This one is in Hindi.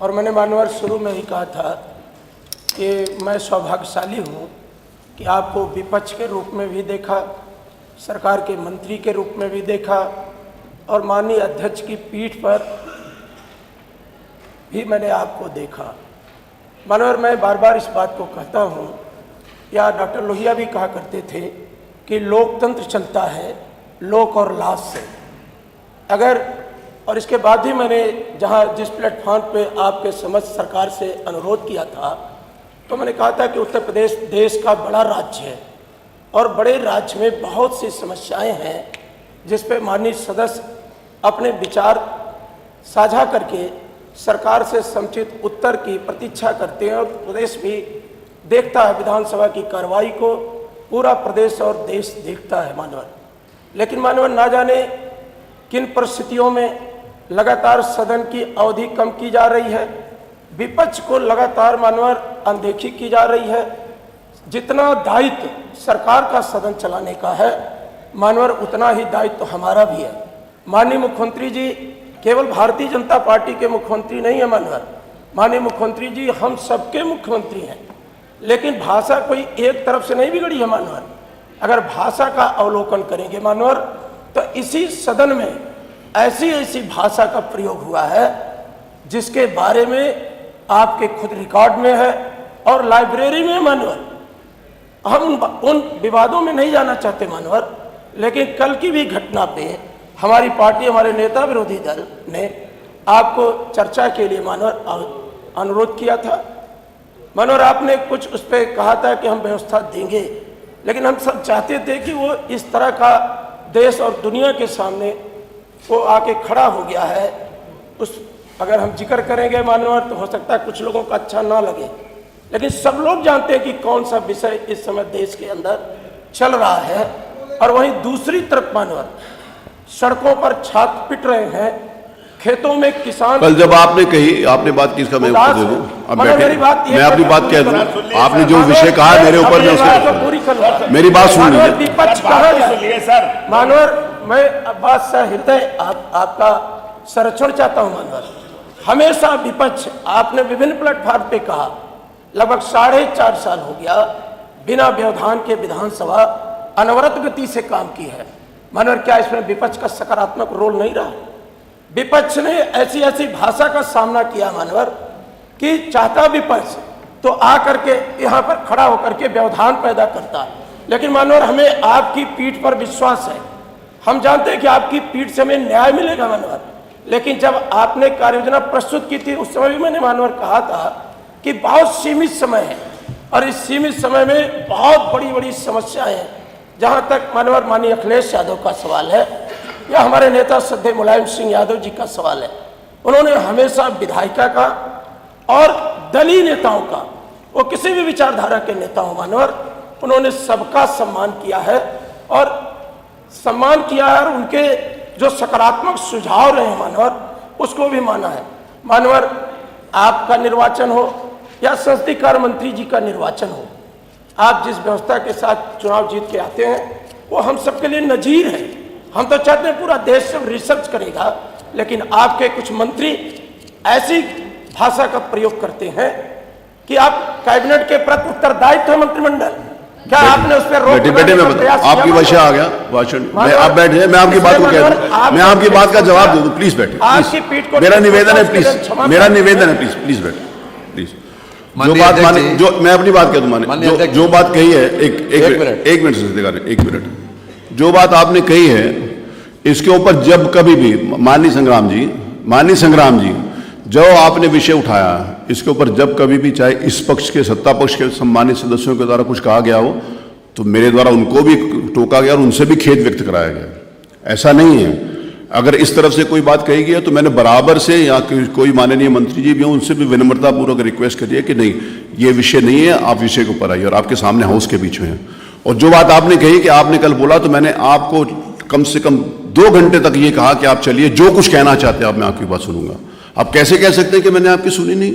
और मैंने मानवर शुरू में ही कहा था कि मैं सौभाग्यशाली हूँ कि आपको विपक्ष के रूप में भी देखा, सरकार के मंत्री के रूप में भी देखा और माननीय अध्यक्ष की पीठ पर भी मैंने आपको देखा। मानवर मैं बार बार इस बात को कहता हूँ, या डॉक्टर लोहिया भी कहा करते थे कि लोकतंत्र चलता है लोक और लाज से। अगर और इसके बाद भी मैंने जहाँ जिस प्लेटफॉर्म पे आपके समझ सरकार से अनुरोध किया था, तो मैंने कहा था कि उत्तर प्रदेश देश का बड़ा राज्य है और बड़े राज्य में बहुत सी समस्याएं हैं जिस पे माननीय सदस्य अपने विचार साझा करके सरकार से समुचित उत्तर की प्रतीक्षा करते हैं और प्रदेश भी देखता है विधानसभा की कार्रवाई को, पूरा प्रदेश और देश देखता है मानवर। लेकिन मानवर ना जाने किन परिस्थितियों में लगातार सदन की अवधि कम की जा रही है, विपक्ष को लगातार मानवर अनदेखी की जा रही है। जितना दायित्व सरकार का सदन चलाने का है मानवर, उतना ही दायित्व हमारा भी है। माननीय मुख्यमंत्री जी केवल भारतीय जनता पार्टी के मुख्यमंत्री नहीं है मानवर, माननीय मुख्यमंत्री जी हम सबके मुख्यमंत्री हैं। लेकिन भाषा कोई एक तरफ से नहीं बिगड़ी है मानवर। अगर भाषा का अवलोकन करेंगे मानवर, तो इसी सदन में ऐसी ऐसी भाषा का प्रयोग हुआ है जिसके बारे में आपके खुद रिकॉर्ड में है और लाइब्रेरी में मानवर। हम उन विवादों में नहीं जाना चाहते मानवर, लेकिन कल की भी घटना पे हमारी पार्टी, हमारे नेता विरोधी दल ने आपको चर्चा के लिए मानवर अनुरोध किया था। मानवर आपने कुछ उस पर कहा था कि हम व्यवस्था देंगे, लेकिन हम सब चाहते थे कि वो इस तरह का देश और दुनिया के सामने वो आके खड़ा हो गया है। उस अगर हम जिक्र करेंगे मानवर तो हो सकता है कुछ लोगों को अच्छा ना लगे, लेकिन सब लोग जानते हैं कि कौन सा विषय इस समय देश के अंदर चल रहा है। और वहीं दूसरी तरफ मानवर सड़कों पर छात्र पिट रहे हैं, खेतों में किसान। कल जब आपने कही, आपने बात की, इसका मैं उत्तर दे दूं। अब मैं अपनी बात कह दूं। आपने जो विषय कहा मेरे ऊपर में उसका मेरी बात सुन लीजिए। विपक्ष कहाँ है मानवर? मैं बात से हृदय आपका संरक्षण चाहता हूं मानवर। हमेशा विपक्ष, आपने विभिन्न प्लेटफॉर्म पे कहा, लगभग 4.5 साल हो गया बिना व्यवधान के विधानसभा अनवरत गति से काम की है मानवर। क्या इसमें विपक्ष का सकारात्मक रोल नहीं रहा? विपक्ष ने ऐसी ऐसी भाषा का सामना किया मानवर कि चाहता विपक्ष तो आ करके यहाँ पर खड़ा होकर के व्यवधान पैदा करता। लेकिन मानवर हमें आपकी पीठ पर विश्वास है, हम जानते हैं कि आपकी पीठ से हमें न्याय मिलेगा मानवर। लेकिन जब आपने कार्ययोजना प्रस्तुत की थी उस समय भी मैंने मानवर कहा था कि बहुत सीमित समय है और इस सीमित समय में बहुत बड़ी बड़ी समस्याएं हैं। जहाँ तक मानवर माननीय अखिलेश यादव का सवाल है या हमारे नेता श्रद्धेय मुलायम सिंह यादव जी का सवाल है, उन्होंने हमेशा विधायिका का और दलीय नेताओं का, वो किसी भी विचारधारा के नेता हो मानवर, उन्होंने सबका सम्मान किया है और उनके जो सकारात्मक सुझाव रहे हैं मानवर उसको भी माना है। मानवर आपका निर्वाचन हो या संसदीय कार्य मंत्री जी का निर्वाचन हो, आप जिस व्यवस्था के साथ चुनाव जीत के आते हैं वो हम सबके लिए नजीर है। हम तो चाहते हैं पूरा देश सब रिसर्च करेगा, लेकिन आपके कुछ मंत्री ऐसी भाषा का प्रयोग करते हैं कि आप कैबिनेट के प्रति उत्तरदायित्व है मंत्रिमंडल। क्या आपने उस पर रोक? बेटे मैं आपकी भाषा आ गया भाषण में, आप बैठे, मैं आपकी बात को कह दूं, मैं आपकी बात का जवाब दे दूं। प्लीज बैठे, आपकी पीठ को मेरा निवेदन है, प्लीज मेरा निवेदन है, प्लीज बैठे प्लीज। जो बात माने, जो मैं अपनी बात कह दूं, माने जो बात कही है, एक मिनट, जो बात आपने कही है इसके ऊपर जब कभी भी माननीय संग्राम जी जो आपने विषय उठाया, इसके ऊपर जब कभी भी चाहे इस पक्ष के, सत्ता पक्ष के सम्मानित सदस्यों के द्वारा कुछ कहा गया हो तो मेरे द्वारा उनको भी टोका गया और उनसे भी खेद व्यक्त कराया गया। ऐसा नहीं है। अगर इस तरफ से कोई बात कही गई है तो मैंने बराबर से, या कोई माननीय मंत्री जी भी हों उनसे भी विनम्रतापूर्वक रिक्वेस्ट करी है कि नहीं, ये विषय नहीं है, आप विषय के ऊपर आइए, और आपके सामने हाउस के बीच में है। और जो बात आपने कही कि आपने कल बोला, तो मैंने आपको कम से कम 2 घंटे तक ये कहा कि आप चलिए, जो कुछ कहना चाहते हैं आप, मैं आपकी बात सुनूंगा। आप कैसे कह सकते हैं कि मैंने आपकी सुनी नहीं?